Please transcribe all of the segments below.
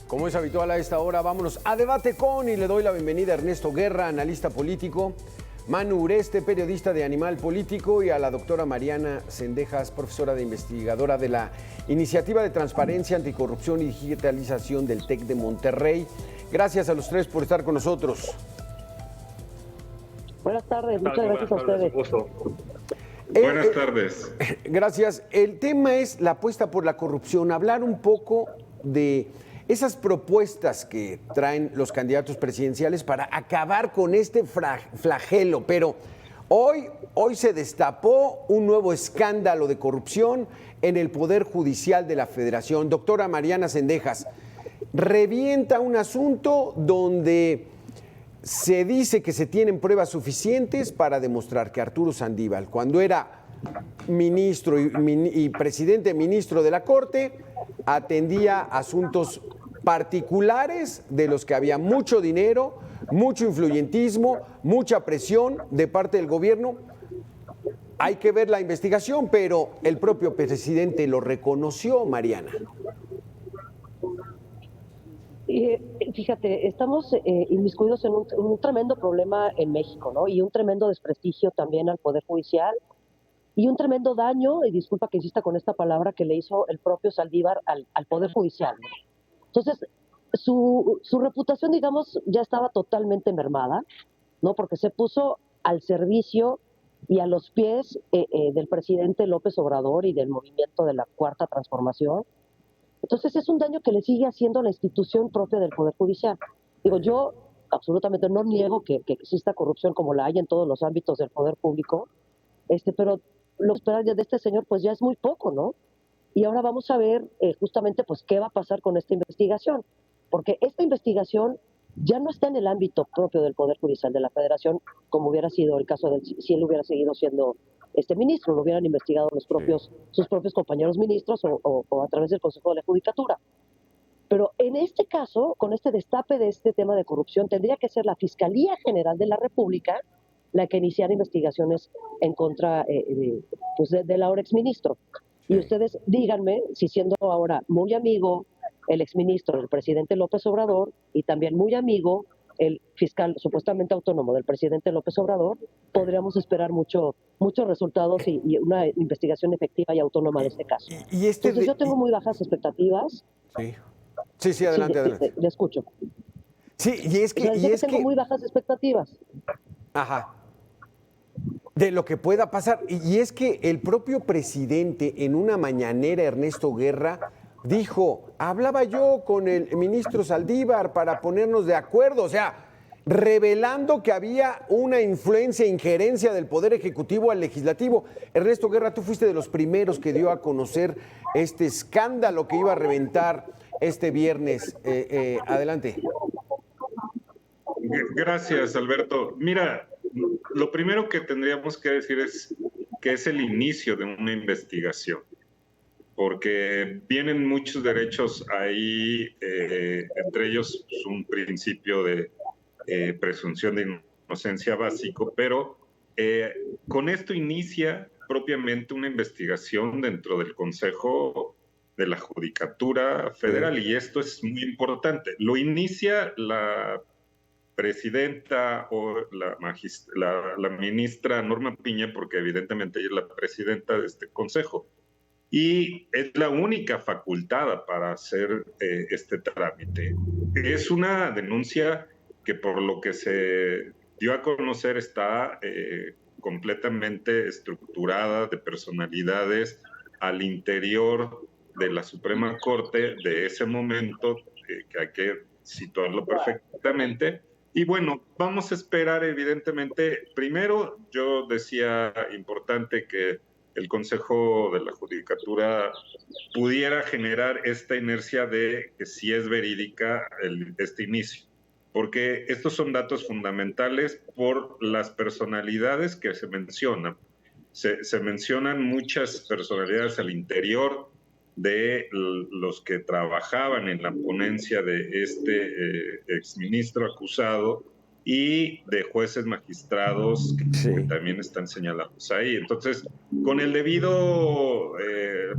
Como es habitual a esta hora, vámonos a Debate con y le doy la bienvenida a Ernesto Guerra, analista político, Manu Ureste, periodista de Animal Político, y a la doctora Mariana Cendejas, profesora de investigadora de la Iniciativa de Transparencia, Anticorrupción y Digitalización del TEC de Monterrey. Gracias a los tres por estar con nosotros. Buenas tardes, muchas gracias a ustedes. Buenas tardes. Gracias. El tema es la apuesta por la corrupción. Hablar un poco de esas propuestas que traen los candidatos presidenciales para acabar con este flagelo. Pero hoy se destapó un nuevo escándalo de corrupción en el Poder Judicial de la Federación. Doctora Mariana Cendejas, revienta un asunto donde se dice que se tienen pruebas suficientes para demostrar que Arturo Saldívar, cuando era ministro y presidente ministro de la Corte, atendía asuntos particulares de los que había mucho dinero, mucho influyentismo, mucha presión de parte del gobierno. Hay que ver la investigación, pero el propio presidente lo reconoció, Mariana. Fíjate, estamos inmiscuidos en un tremendo problema en México, ¿no? Y un tremendo desprestigio también al Poder Judicial y un tremendo daño, y disculpa que insista con esta palabra, que le hizo el propio Saldívar al Poder Judicial, ¿no? Entonces, su reputación, digamos, ya estaba totalmente mermada, ¿no? Porque se puso al servicio y a los pies del presidente López Obrador y del movimiento de la Cuarta Transformación. Entonces es un daño que le sigue haciendo a la institución propia del Poder Judicial. Digo, yo absolutamente no niego que exista corrupción como la hay en todos los ámbitos del poder público, pero lo que esperar de este señor pues ya es muy poco, ¿no? Y ahora vamos a ver justamente pues qué va a pasar con esta investigación, porque esta investigación ya no está en el ámbito propio del Poder Judicial de la Federación, como hubiera sido el caso de si él hubiera seguido siendo ministro, lo hubieran investigado sus propios compañeros ministros o a través del Consejo de la Judicatura. Pero en este caso, con este destape de este tema de corrupción, tendría que ser la Fiscalía General de la República la que iniciara investigaciones en contra del ahora exministro. Y ustedes díganme si, siendo ahora muy amigo el exministro del presidente López Obrador y también muy amigo el fiscal supuestamente autónomo del presidente López Obrador, podríamos esperar muchos resultados y una investigación efectiva y autónoma de este caso. Entonces yo tengo muy bajas expectativas. Sí, adelante. Le escucho. Sí, y es que... tengo muy bajas expectativas. Ajá. De lo que pueda pasar. Y es que el propio presidente en una mañanera, Ernesto Guerra, dijo, hablaba yo con el ministro Saldívar para ponernos de acuerdo, o sea, revelando que había una influencia, injerencia del Poder Ejecutivo al Legislativo. Ernesto Guerra, tú fuiste de los primeros que dio a conocer este escándalo que iba a reventar este viernes. Adelante. Gracias, Alberto. Mira, lo primero que tendríamos que decir es que es el inicio de una investigación, porque vienen muchos derechos ahí, entre ellos un principio de presunción de inocencia básico, pero con esto inicia propiamente una investigación dentro del Consejo de la Judicatura Federal, y esto es muy importante. Lo inicia la presidenta o la ministra Norma Piña, porque evidentemente ella es la presidenta de este consejo. Y es la única facultada para hacer este trámite. Es una denuncia que, por lo que se dio a conocer, está completamente estructurada de personalidades al interior de la Suprema Corte de ese momento, que hay que situarlo perfectamente. Y bueno, vamos a esperar, evidentemente. Primero, yo decía, importante que el Consejo de la Judicatura pudiera generar esta inercia de que sí es verídica este inicio, porque estos son datos fundamentales por las personalidades que se mencionan. Se mencionan muchas personalidades al interior de los que trabajaban en la ponencia de este exministro acusado y de jueces magistrados que también están señalados ahí. Entonces, con el debido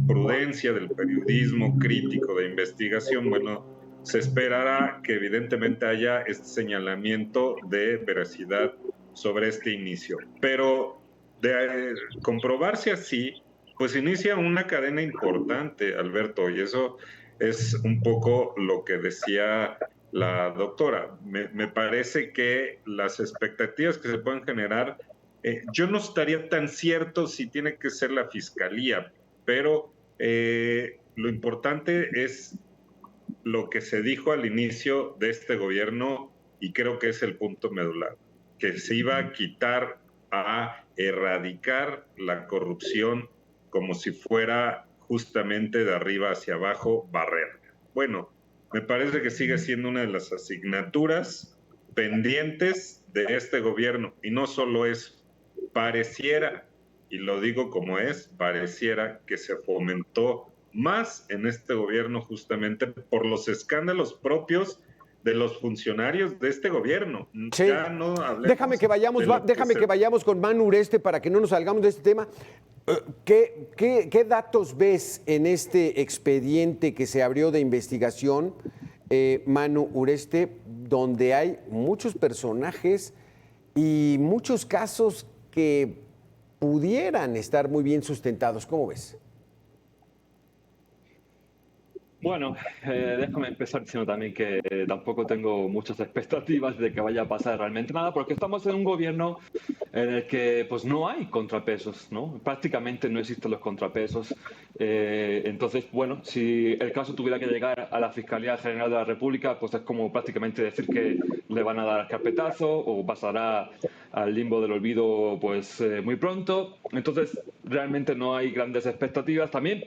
prudencia del periodismo crítico de investigación, bueno, se esperará que evidentemente haya este señalamiento de veracidad sobre este inicio. Pero de comprobarse así, pues inicia una cadena importante, Alberto, y eso es un poco lo que decía la doctora. Me parece que las expectativas que se pueden generar, yo no estaría tan cierto si tiene que ser la fiscalía, pero lo importante es lo que se dijo al inicio de este gobierno, y creo que es el punto medular, que se iba a quitar, a erradicar la corrupción como si fuera justamente de arriba hacia abajo barrer. Bueno, me parece que sigue siendo una de las asignaturas pendientes de este gobierno, y no solo eso, pareciera, y lo digo como es, pareciera que se fomentó más en este gobierno justamente por los escándalos propios de los funcionarios de este gobierno. Sí. Ya no hablemos déjame que vayamos con Manu Ureste para que no nos salgamos de este tema. ¿Qué datos ves en este expediente que se abrió de investigación, Manu Ureste, donde hay muchos personajes y muchos casos que pudieran estar muy bien sustentados? ¿Cómo ves? Bueno, déjame empezar diciendo también que tampoco tengo muchas expectativas de que vaya a pasar realmente nada, porque estamos en un gobierno en el que pues no hay contrapesos, ¿no? Prácticamente no existen los contrapesos. Entonces, bueno, si el caso tuviera que llegar a la Fiscalía General de la República, pues es como prácticamente decir que le van a dar carpetazo o pasará al limbo del olvido pues muy pronto. Entonces, realmente no hay grandes expectativas. También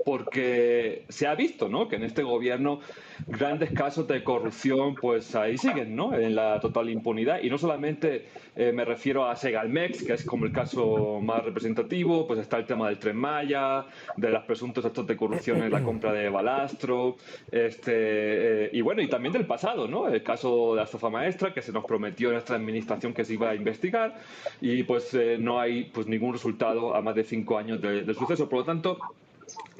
porque se ha visto, ¿no?, que en este gobierno grandes casos de corrupción pues ahí siguen, ¿no?, en la total impunidad. Y no solamente me refiero a Segalmex, que es como el caso más representativo, pues está el tema del Tren Maya, de los presuntos actos de corrupción en la compra de Balastro, y bueno, y también del pasado, ¿no?, el caso de la estafa maestra, que se nos prometió en esta administración que se iba a investigar, y pues no hay pues ningún resultado a más de 5 años del suceso. Por lo tanto,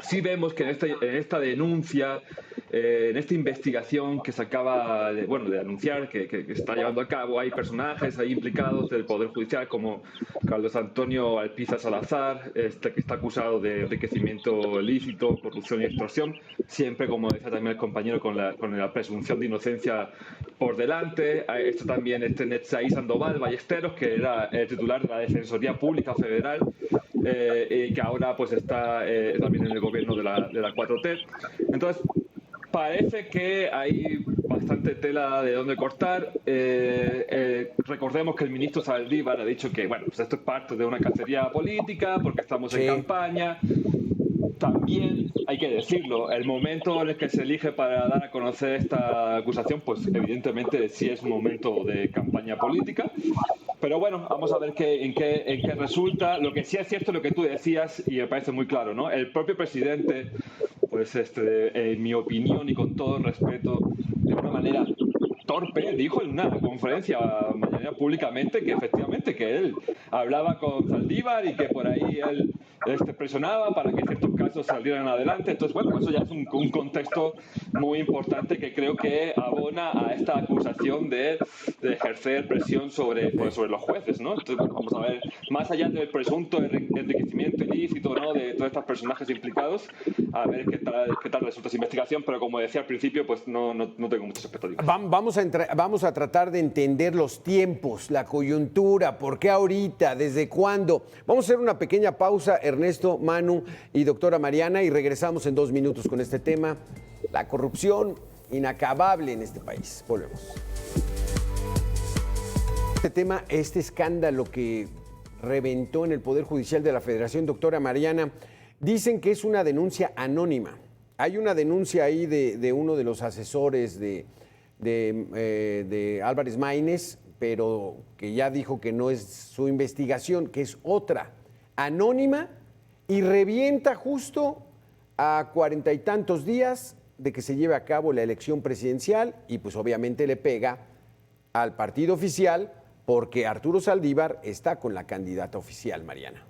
sí vemos que en esta denuncia, en esta investigación que se acaba de anunciar, que está llevando a cabo, hay personajes ahí implicados del Poder Judicial como Carlos Antonio Alpiza Salazar, que está acusado de enriquecimiento ilícito, corrupción y extorsión, siempre, como decía también el compañero, con la presunción de inocencia por delante. Está también Netzaí Sandoval Ballesteros, que era el titular de la Defensoría Pública Federal, que ahora pues está también en el gobierno de la 4T. Entonces, parece que hay bastante tela de dónde cortar. Recordemos que el ministro Saldívar ha dicho que, bueno, pues esto es parte de una cacería política porque estamos en campaña. También hay que decirlo, el momento en el que se elige para dar a conocer esta acusación, pues evidentemente sí es un momento de campaña política. Pero bueno, vamos a ver en qué resulta. Lo que sí es cierto, lo que tú decías, y me parece muy claro, ¿no? El propio presidente, pues en mi opinión y con todo el respeto, de una manera torpe, dijo en una conferencia mañana públicamente que efectivamente que él hablaba con Saldívar y que por ahí él presionaba para que ciertos casos salieran adelante. Entonces, bueno, eso ya es un contexto muy importante que creo que abona a esta acusación de ejercer presión sobre los jueces, ¿no? Entonces, bueno, vamos a ver, más allá del presunto enriquecimiento ilícito, ¿no?, de todos estos personajes implicados, a ver qué tal resulta esa investigación, pero como decía al principio, pues no tengo muchas expectativas. Vamos a tratar de entender los tiempos, la coyuntura, por qué ahorita, desde cuándo. Vamos a hacer una pequeña pausa, Ernesto, Manu y doctora Mariana, y regresamos en 2 minutos con este tema, la corrupción inacabable en este país. Volvemos. Este tema, este escándalo que reventó en el Poder Judicial de la Federación, doctora Mariana, dicen que es una denuncia anónima. Hay una denuncia ahí de uno de los asesores de Álvarez Maínez, pero que ya dijo que no es su investigación, que es otra, anónima, y revienta justo a 40 y tantos días de que se lleve a cabo la elección presidencial, y pues obviamente le pega al partido oficial porque Arturo Saldívar está con la candidata oficial, Mariana.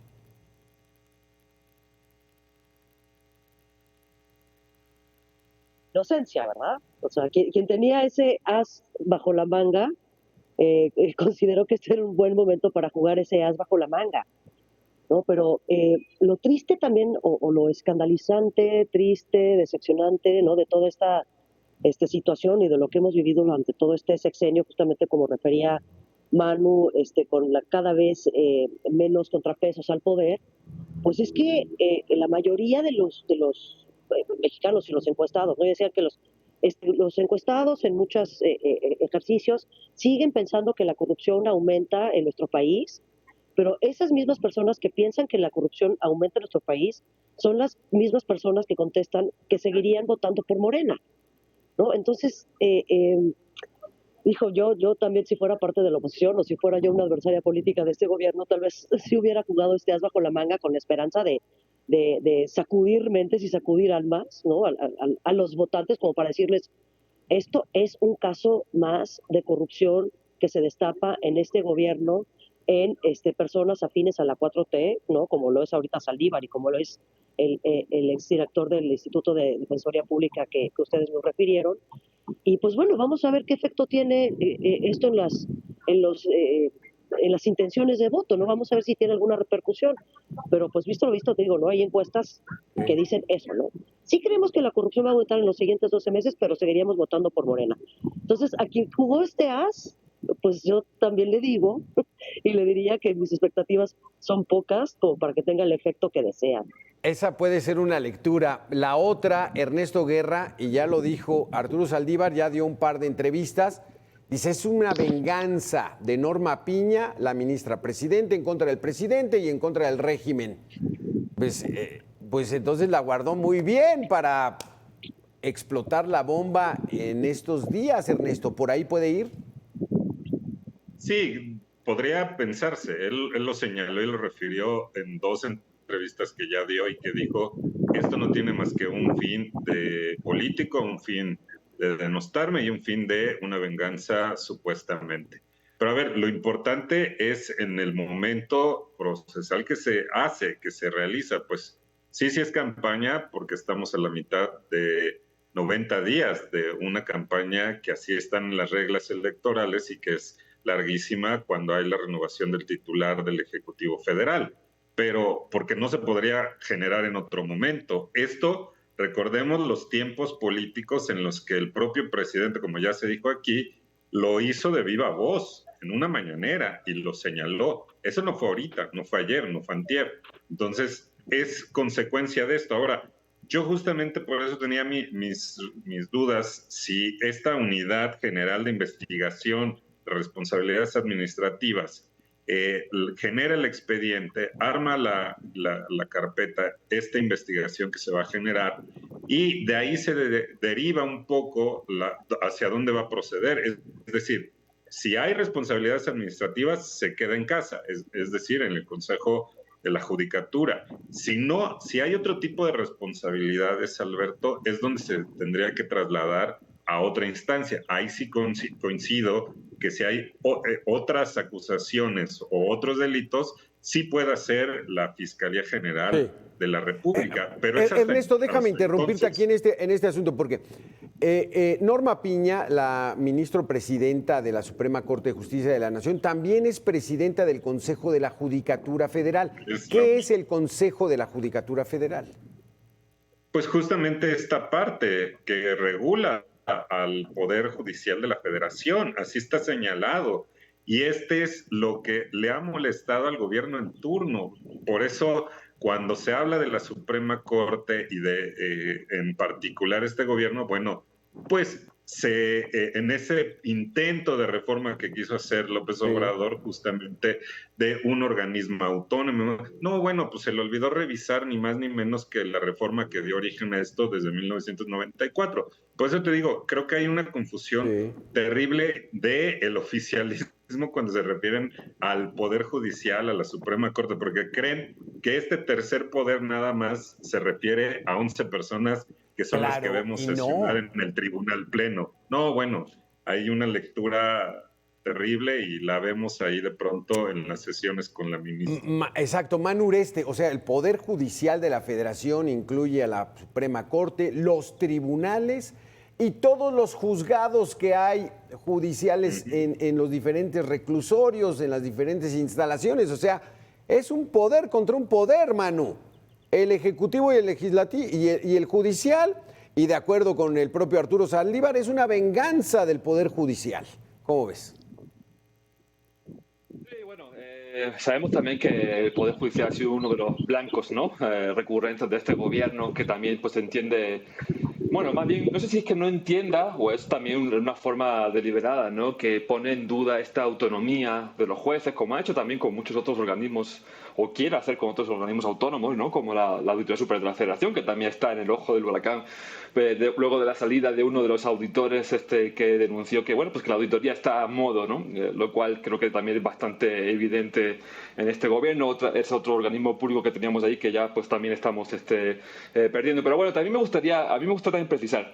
inocencia, ¿verdad? O sea, quien tenía ese as bajo la manga, consideró que este era un buen momento para jugar ese as bajo la manga, ¿no? Pero lo triste también, o lo escandalizante, triste, decepcionante, ¿no? De toda esta situación y de lo que hemos vivido durante todo este sexenio, justamente como refería Manu, con cada vez menos contrapesos al poder, pues es que la mayoría de los mexicanos y los encuestados, ¿no? Decían que los encuestados en muchos ejercicios siguen pensando que la corrupción aumenta en nuestro país, pero esas mismas personas que piensan que la corrupción aumenta en nuestro país son las mismas personas que contestan que seguirían votando por Morena, ¿no? Entonces, dijo yo también, si fuera parte de la oposición o si fuera yo una adversaria política de este gobierno, tal vez sí hubiera jugado este as bajo la manga con la esperanza de sacudir mentes y sacudir almas, ¿no? A los votantes, como para decirles, esto es un caso más de corrupción que se destapa en este gobierno, en personas afines a la 4T, ¿no? Como lo es ahorita Saldívar y como lo es el exdirector del Instituto de Defensoría Pública que ustedes nos refirieron. Y pues bueno, vamos a ver qué efecto tiene esto en las intenciones de voto, ¿no? Vamos a ver si tiene alguna repercusión. Pero pues visto lo visto, te digo, ¿no? Hay encuestas que dicen eso, ¿no? Sí creemos que la corrupción va a aumentar en los siguientes 12 meses, pero seguiríamos votando por Morena. Entonces, a quien jugó este as, pues yo también le digo y le diría que mis expectativas son pocas como para que tenga el efecto que desean. Esa puede ser una lectura. La otra, Ernesto Guerra, y ya lo dijo Arturo Saldívar, ya dio un par de entrevistas, dice, es una venganza de Norma Piña, la ministra presidente, en contra del presidente y en contra del régimen. Pues entonces la guardó muy bien para explotar la bomba en estos días, Ernesto. ¿Por ahí puede ir? Sí, podría pensarse. Él lo señaló y lo refirió en dos entrevistas que ya dio y que dijo que esto no tiene más que un fin de político, un fin de denostarme y un fin de una venganza supuestamente. Pero a ver, lo importante es en el momento procesal que se hace, que se realiza, pues sí es campaña porque estamos a la mitad de 90 días de una campaña que así están las reglas electorales y que es larguísima cuando hay la renovación del titular del Ejecutivo Federal, pero porque no se podría generar en otro momento. Esto, recordemos los tiempos políticos en los que el propio presidente, como ya se dijo aquí, lo hizo de viva voz en una mañanera y lo señaló. Eso no fue ahorita, no fue ayer, no fue antier. Entonces, es consecuencia de esto. Ahora, yo justamente por eso tenía mis dudas si esta unidad general de investigación, responsabilidades administrativas, genera el expediente, arma la carpeta, esta investigación que se va a generar, y de ahí se deriva un poco hacia dónde va a proceder. Es decir, si hay responsabilidades administrativas, se queda en casa, es decir, en el Consejo de la Judicatura. Si hay otro tipo de responsabilidades, Alberto, es donde se tendría que trasladar a otra instancia. Ahí sí coincido que si hay otras acusaciones o otros delitos, sí puede hacer la Fiscalía General de la República. Pero Ernesto, déjame interrumpirte aquí en este asunto, porque Norma Piña, la ministra presidenta de la Suprema Corte de Justicia de la Nación, también es presidenta del Consejo de la Judicatura Federal. ¿Qué es el Consejo de la Judicatura Federal? Pues justamente esta parte que regula al Poder Judicial de la Federación, así está señalado. Y este es lo que le ha molestado al gobierno en turno. Por eso, cuando se habla de la Suprema Corte y en particular este gobierno, bueno, pues en ese intento de reforma que quiso hacer López Obrador, justamente de un organismo autónomo, no, bueno, pues se le olvidó revisar ni más ni menos que la reforma que dio origen a esto desde 1994. Por eso te digo, creo que hay una confusión terrible del oficialismo cuando se refieren al Poder Judicial, a la Suprema Corte, porque creen que este tercer poder nada más se refiere a 11 personas que son las que vemos sesionar en el Tribunal Pleno. No, bueno, hay una lectura terrible y la vemos ahí de pronto en las sesiones con la ministra. Exacto, Manu Ureste, o sea, el Poder Judicial de la Federación incluye a la Suprema Corte, los tribunales y todos los juzgados que hay judiciales en los diferentes reclusorios, en las diferentes instalaciones. O sea, es un poder contra un poder, Manu. El ejecutivo y el legislativo y el judicial, y de acuerdo con el propio Arturo Saldívar, es una venganza del poder judicial. ¿Cómo ves? Sí, bueno, sabemos también que el Poder Judicial ha sido uno de los blancos, ¿no? Recurrentes de este gobierno, que también pues entiende, bueno, más bien, no sé si es que no entienda o es también una forma deliberada, ¿no? Que pone en duda esta autonomía de los jueces, como ha hecho también con muchos otros organismos, o quiere hacer con otros organismos autónomos, ¿no? Como la Auditoría Superior de la Federación, que también está en el ojo del huracán, luego de la salida de uno de los auditores que denunció que, bueno, pues que la auditoría está a modo, ¿no? Lo cual creo que también es bastante evidente en este gobierno. Es otro organismo público que teníamos ahí que ya pues también estamos perdiendo. Pero bueno, también a mí me gusta también precisar,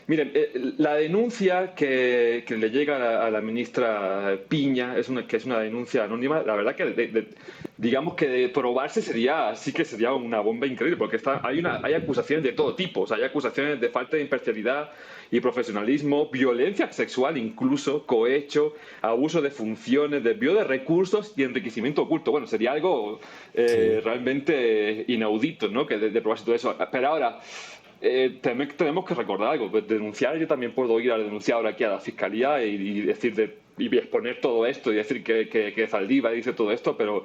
miren, la denuncia que le llega a la ministra Piña que es una denuncia anónima. La verdad que digamos que de probarse sería una bomba increíble, porque hay acusaciones de todo tipo. O sea, hay acusaciones de falta de imparcialidad y profesionalismo, violencia sexual incluso, cohecho, abuso de funciones, desvío de recursos y enriquecimiento oculto. Bueno, sería algo realmente inaudito, ¿no? Que de probarse todo eso. Pero ahora, también tenemos que recordar algo. Pues denunciar, yo también puedo ir al denunciador aquí a la fiscalía y exponer todo esto y decir que Saldívar dice todo esto, pero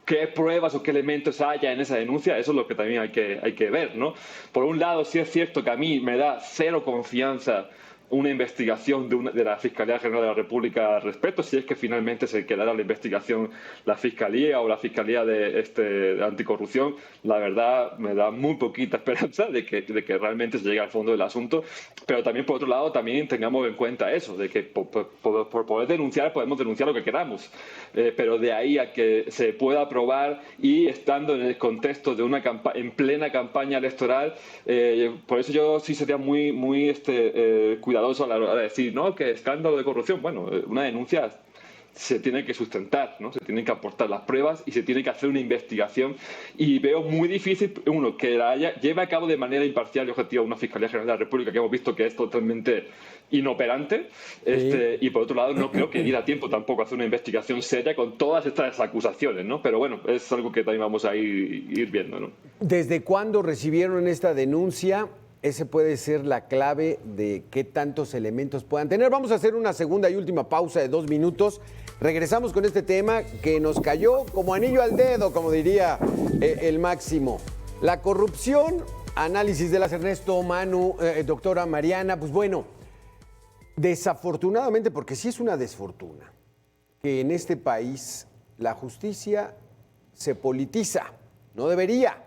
qué pruebas o qué elementos haya en esa denuncia, eso es lo que también hay que ver, ¿no? Por un lado, sí es cierto que a mí me da cero confianza una investigación de la Fiscalía General de la República al respecto, si es que finalmente se quedara la investigación la Fiscalía o la Fiscalía de Anticorrupción. La verdad, me da muy poquita esperanza de que realmente se llegue al fondo del asunto, pero también, por otro lado, también tengamos en cuenta eso, de que por poder denunciar, podemos denunciar lo que queramos, pero de ahí a que se pueda probar y estando en el contexto de en plena campaña electoral, por eso yo sí sería muy cuidadoso a la hora de decir, no, que escándalo de corrupción. Bueno, una denuncia se tiene que sustentar, ¿no? Se tienen que aportar las pruebas y se tiene que hacer una investigación, y veo muy difícil, que lleve a cabo de manera imparcial y objetiva una Fiscalía General de la República, que hemos visto que es totalmente inoperante, y por otro lado no creo que diera tiempo tampoco a hacer una investigación seria con todas estas acusaciones, ¿no? Pero bueno, es algo que también vamos a ir viendo, ¿no? ¿Desde cuándo recibieron esta denuncia? Ese puede ser la clave de qué tantos elementos puedan tener. Vamos a hacer una segunda y última pausa de 2 minutos. Regresamos con este tema que nos cayó como anillo al dedo, como diría el Máximo. La corrupción, análisis de las Ernesto, Manu, doctora Mariana. Pues bueno, desafortunadamente, porque sí es una desfortuna, que en este país la justicia se politiza. No debería,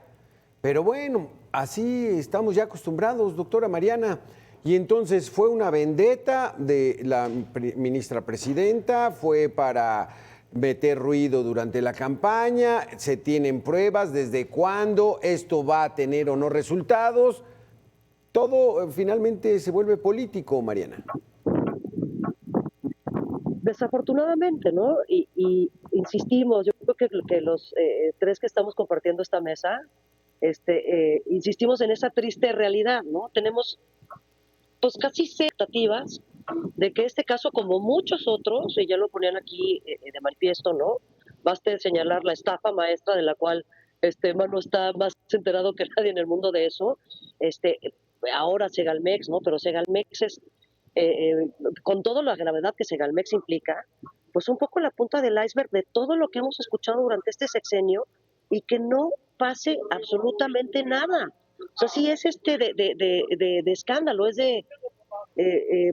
pero bueno, así estamos ya acostumbrados, doctora Mariana. Y entonces fue una vendetta de la ministra presidenta, fue para meter ruido durante la campaña, se tienen pruebas, desde cuándo esto va a tener o no resultados. Todo finalmente se vuelve político, Mariana. Desafortunadamente, ¿no? Y insistimos, yo creo que los tres que estamos compartiendo esta mesa, insistimos en esa triste realidad, ¿no? Tenemos pues casi expectativas de que este caso, como muchos otros, y ya lo ponían aquí de manifiesto, ¿no? Baste señalar la estafa maestra de la cual Manu está más enterado que nadie en el mundo de eso. Ahora Segalmex, ¿no? Pero Segalmex es, con toda la gravedad que Segalmex implica, pues un poco la punta del iceberg de todo lo que hemos escuchado durante este sexenio y que no pase absolutamente nada. O sea, sí es de escándalo, es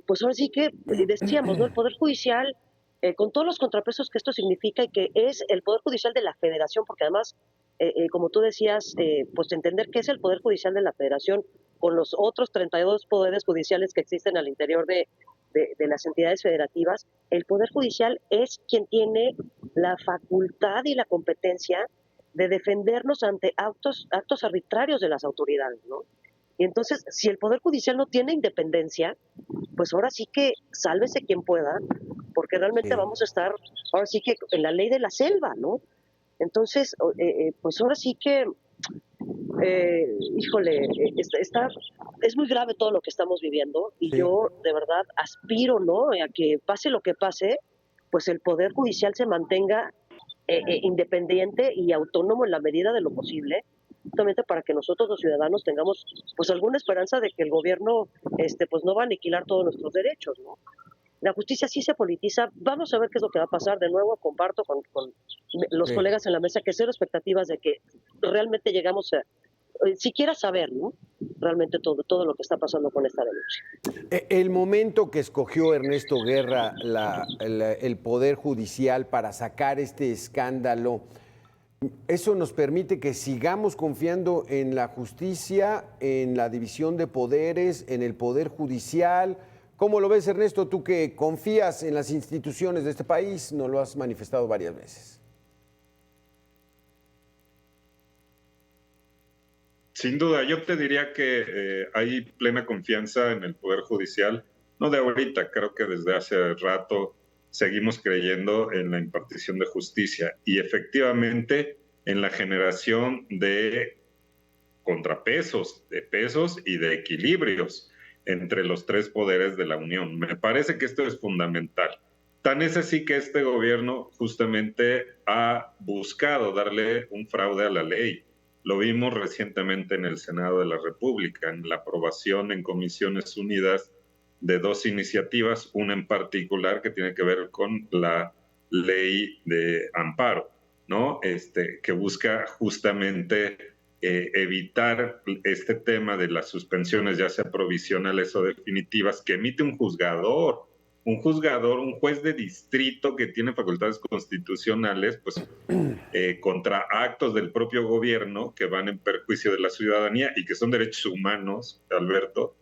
pues ahora sí que decíamos, ¿no? El Poder Judicial, con todos los contrapesos que esto significa y que es el Poder Judicial de la Federación, porque además, como tú decías, pues entender qué es el Poder Judicial de la Federación con los otros 32 poderes judiciales que existen al interior de las entidades federativas. El Poder Judicial es quien tiene la facultad y la competencia de defendernos ante actos arbitrarios de las autoridades, ¿no? Y entonces, si el Poder Judicial no tiene independencia, pues ahora sí que sálvese quien pueda, porque realmente vamos a estar, ahora sí que en la ley de la selva, ¿no? Entonces, pues ahora sí que híjole, es muy grave todo lo que estamos viviendo y Sí. yo de verdad aspiro, ¿no? A que pase lo que pase, pues el Poder Judicial se mantenga independiente y autónomo en la medida de lo posible, justamente para que nosotros los ciudadanos tengamos pues alguna esperanza de que el gobierno pues no va a aniquilar todos nuestros derechos, ¿no? La justicia sí se politiza. Vamos a ver qué es lo que va a pasar. De nuevo, comparto con los Sí. colegas en la mesa que cero expectativas de que realmente llegamos a siquiera saber, ¿no? Realmente todo lo que está pasando con esta denuncia. El momento que escogió Ernesto Guerra el Poder Judicial para sacar este escándalo, eso nos permite que sigamos confiando en la justicia, en la división de poderes, en el Poder Judicial. ¿Cómo lo ves, Ernesto? Tú que confías en las instituciones de este país, nos lo has manifestado varias veces. Sin duda, yo te diría que hay plena confianza en el Poder Judicial, no de ahorita, creo que desde hace rato seguimos creyendo en la impartición de justicia y efectivamente en la generación de contrapesos, de pesos y de equilibrios entre los tres poderes de la Unión. Me parece que esto es fundamental. Tan es así que este gobierno justamente ha buscado darle un fraude a la ley. Lo vimos recientemente en el Senado de la República, en la aprobación en Comisiones Unidas de dos iniciativas, una en particular que tiene que ver con la ley de amparo, ¿no? Que busca justamente evitar este tema de las suspensiones, ya sea provisionales o definitivas, que emite un juez de distrito que tiene facultades constitucionales, pues contra actos del propio gobierno que van en perjuicio de la ciudadanía y que son derechos humanos, Alberto,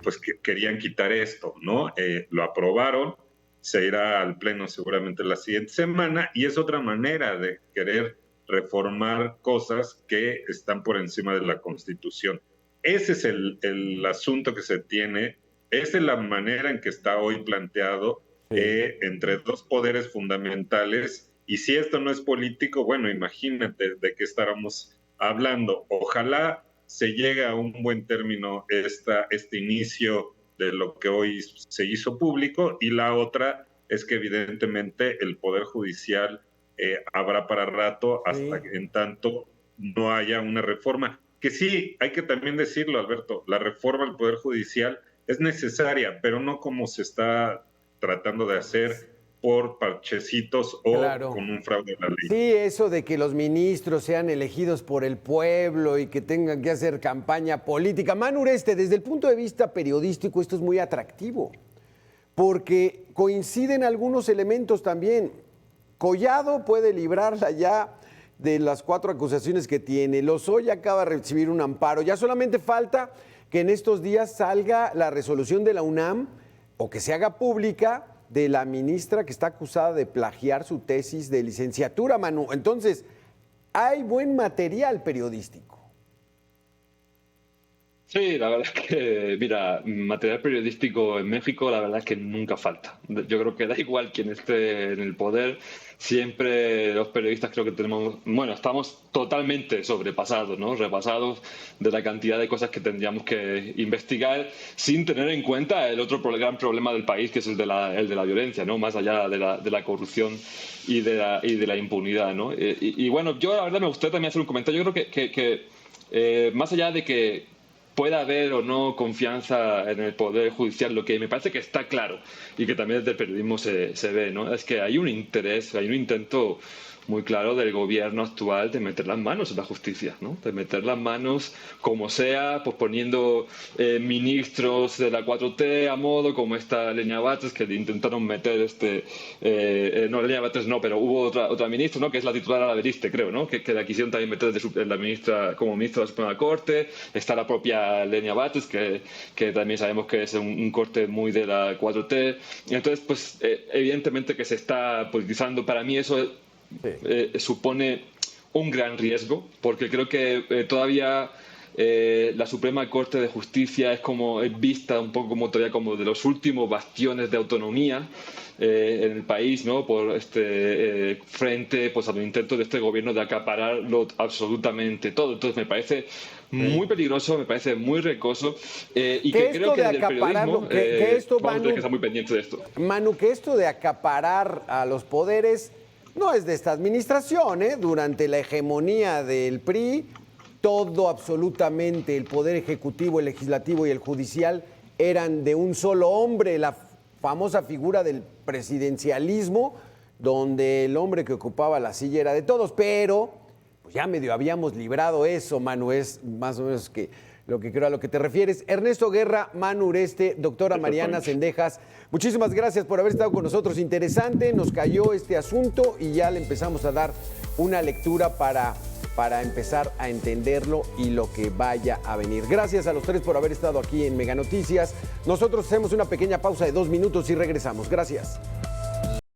pues que querían quitar esto, ¿no? Lo aprobaron, se irá al Pleno seguramente la siguiente semana y es otra manera de querer reformar cosas que están por encima de la Constitución. Ese es el asunto que se tiene, esa es la manera en que está hoy planteado entre dos poderes fundamentales. Y si esto no es político, bueno, imagínate de qué estábamos hablando. Ojalá se llegue a un buen término este inicio de lo que hoy se hizo público, y la otra es que evidentemente el Poder Judicial habrá para rato hasta que en tanto no haya una reforma. Que sí, hay que también decirlo, Alberto, la reforma al Poder Judicial es necesaria, pero no como se está tratando de hacer por parchecitos o con un fraude a la ley. Sí, eso de que los ministros sean elegidos por el pueblo y que tengan que hacer campaña política. Manu Ureste, desde el punto de vista periodístico esto es muy atractivo, porque coinciden algunos elementos también. Collado puede librarla ya de las 4 acusaciones que tiene. Lozoya acaba de recibir un amparo. Ya solamente falta que en estos días salga la resolución de la UNAM o que se haga pública de la ministra que está acusada de plagiar su tesis de licenciatura, Manu. Entonces, hay buen material periodístico. Sí, la verdad es que, mira, material periodístico en México, la verdad es que nunca falta. Yo creo que da igual quién esté en el poder, siempre los periodistas creo que tenemos, bueno, estamos totalmente sobrepasados, ¿no? Repasados de la cantidad de cosas que tendríamos que investigar sin tener en cuenta el otro gran problema del país, que es el de la violencia, ¿no? Más allá de la corrupción y de la impunidad, ¿no? Y bueno, yo la verdad me gustaría también hacer un comentario. Yo creo que más allá de que pueda haber o no confianza en el Poder Judicial, lo que me parece que está claro y que también desde el periodismo se ve, ¿no? Es que hay un interés, hay un intento muy claro del gobierno actual de meter las manos en la justicia, ¿no? De meter las manos como sea, pues poniendo ministros de la 4T a modo, como esta Lenia Batres, que le intentaron meter no, Lenia Batres no, pero hubo otra ministra, ¿no? Que es la titular de Liste, creo, ¿no? Que la quisieron también meter la ministra como ministra de la Suprema Corte. Está la propia Lenia Batres, que también sabemos que es un corte muy de la 4T. Entonces, pues evidentemente que se está politizando. Para mí eso supone un gran riesgo, porque creo que todavía La Suprema Corte de Justicia es vista un poco como todavía como de los últimos bastiones de autonomía en el país, ¿no? Por frente pues, a los intentos de este gobierno de acapararlo absolutamente todo. Entonces me parece muy peligroso, me parece muy recoso y que creo que desde el periodismo vamos a tener que estar muy pendientes de esto. Manu, que esto de acaparar a los poderes no es de esta administración, ¿eh? Durante la hegemonía del PRI, todo absolutamente, el poder ejecutivo, el legislativo y el judicial eran de un solo hombre, la famosa figura del presidencialismo, donde el hombre que ocupaba la silla era de todos, pero pues ya medio habíamos librado eso, Manu, es más o menos lo que creo a lo que te refieres. Ernesto Guerra, Manu Ureste, doctora Mariana Cendejas, muchísimas gracias por haber estado con nosotros. Interesante, nos cayó este asunto y ya le empezamos a dar una lectura para empezar a entenderlo y lo que vaya a venir. Gracias a los tres por haber estado aquí en Mega Noticias. Nosotros hacemos una pequeña pausa de 2 minutos y regresamos. Gracias.